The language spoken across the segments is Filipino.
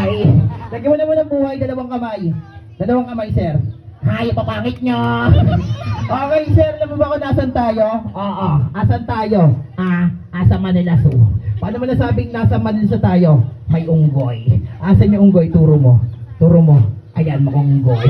buhay. Lagyan mo naman ng buhay, dalawang kamay. Dalawang kamay, sir. Hay, papangit nyo. Okay, sir, alam mo ba kung nasan tayo? Oo, asan tayo? Asa Manila Zoo. Paano mo nasabing nasa Manila tayo? May unggoy. Asan yung unggoy? Turo mo. Turo mo. Ayan, makunggoy.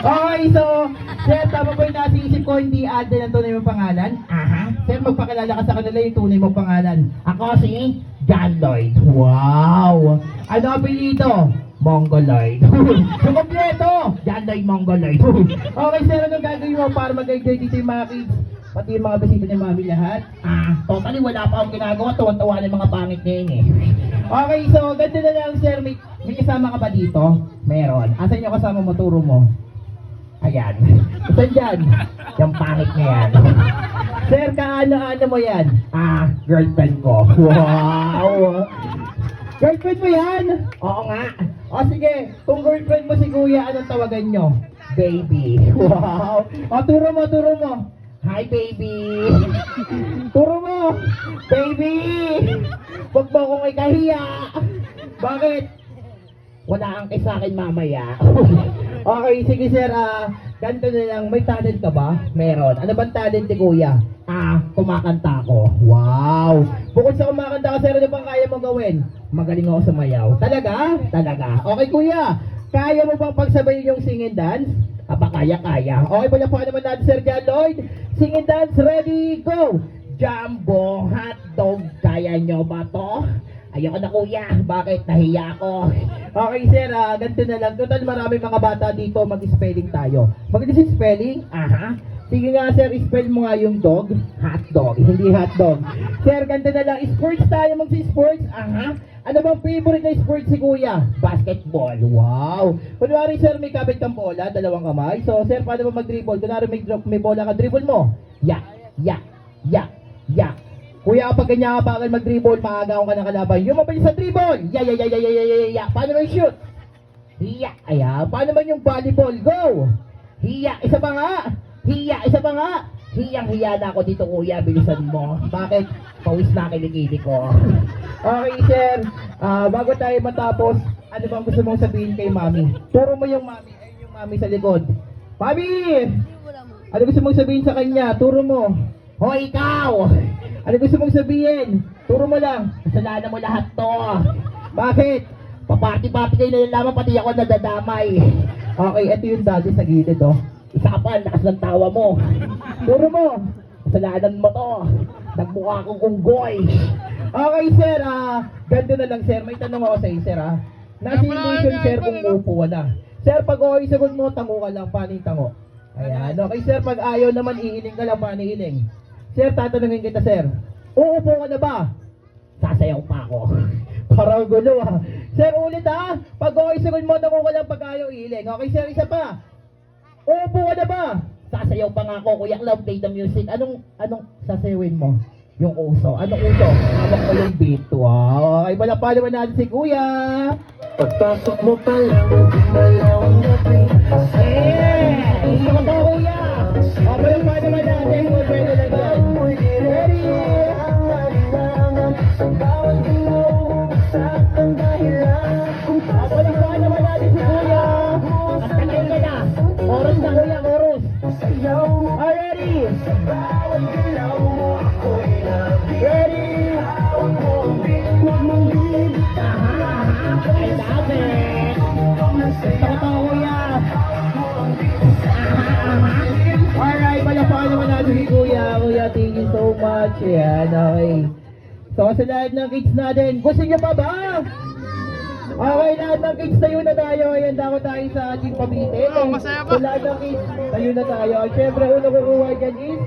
Okay, so, sir, tama ba yung nasa isip ko, hindi Alden ang tunay mong pangalan? Aha. Sir, magpakilala ka sa kanila yung tunay mong pangalan. Ako si John Lloyd. Wow! Ano ang apelyido? Mongoloid. Yung kompleto! John Lloyd Mongoloid. Okay, sir, anong gagawin mo para mag-enjoy dito yung mga kids? Pati yung mga bisita ni mami lahat? Totally wala pa akong ginagawa. Tuwan-tuwa ng mga pangit na yun eh. Okay, so, ganda na lang, sir. May kasama ka ba dito? Meron. Asan yung kasama mo? Turo mo. Ayan. Asan dyan? Yung pangit na yan. Sir, kaano-ano mo yan? Girlfriend ko. Wow! Girlfriend mo yan? Oo nga. O sige, kung girlfriend mo si kuya, anong tawagan nyo? Baby. Wow! O, turo mo, turo mo. Hi, baby! Turo mo! Baby! Huwag mo akong ikahiya! Bakit? Wala ang sa akin mamaya. Okay, sige sir, ganito na lang, may talent ka ba? Meron. Ano bang talent ni kuya? Kumakanta ako. Wow! Bukod sa kumakanta ka, sir, ano bang kaya mo gawin? Magaling ako sumayaw. Talaga? Talaga. Okay kuya, kaya mo bang pagsabayin yung sing and dance? Kaya. Okay, pala naman natin, Sir John Lloyd. Sing and dance, ready, go! Jumbo hotdog, kaya nyo ba to? Ayoko na kuya, bakit? Nahiya ako. Okay sir, ganito na lang. Total marami mga bata dito, mag-spelling tayo. Mag-spelling? Aha. Sige nga sir, spell mo nga yung dog. Hotdog, hindi hotdog. Sir, ganito na lang. Sports tayo, mag-sports. Aha. Ano bang favorite na sports si kuya? Basketball. Wow. Kunwari sir, may kabit kang bola, dalawang kamay. So sir, paano ba mag-dribble? Kunwari may bola ka, dribble mo. Ya. Kuya, kapag ganyan ka bagal mag-dribble, maagaw ka ng kalaban. Yung mabilis sa dribble! Ya! Paano man shoot? Hiya! Ayan. Paano man yung volleyball? Go! Hiya! Isa pa nga! Hiyang-hiya na ako dito, kuya. Bilisan mo. Bakit? Pawis na kilikili ko. Okay, sir. Bago tayo matapos, ano bang gusto mong sabihin kay mami? Turo mo yung mami. Ayun yung mami sa likod. Mami! Ano gusto mong sabihin sa kanya? Turo mo. Hoy, ikaw! Ano gusto mong sabihin? Turo mo lang. Kasalanan mo lahat to. Bakit? Papati-pati kayo nalalaman, pati ako nadadamay. Okay, ito yung daddy sa gilid, oh. Isa ka pa, lakas ng tawa mo. Turo mo. Kasalanan mo to. Nagmukha akong unggoy. Okay, sir. Ganito na lang, sir. May tanong ako sa iyo, sir, Nasa illusion, sir, kung upo wala. Sir, pag okay, sagot mo, tango ka lang. Paano yung tango? Ayan. Okay, sir, pag ayaw naman, iiling ka lang. Paano iiling? Sir, tatanungin kita, sir. Uupo ka na ba? Sasayaw pa ako. Parang gulo, Sir, ulit, Pag okay, sagot mo, tango ka lang. Pag ayaw, iiling. Okay, sir, isa pa. Uupo ka na ba? Sasayaw pa nga ako, kuya, love, play the music. Anong sasayawin mo? Yung uso. Anong uso? Hawak ko yung beat. Wow. Okay, wala pa naman natin si kuya. Pagpasok mo pa lang, gusto ko ba, kuya? Okay, wala pa naman natin. Pwede na lang. Ready? Wala pa naman natin si kuya. At kantay ka na. Oras na, kuya, oras. Ready? Ready? I love it! Gusto ko kuya! Alright, palapakan naman natin si kuya. Kuya, thank you so much. Ayan, okay. So, sa lahat ng kids natin, gusto niyo pa ba? Okay, lahat ng kids, tayo na tayo. Ayan, dako tayo sa ating pamite. Masaya ba? So, lahat ng kids, tayo na tayo. Siyempre, unang kukuha dyan is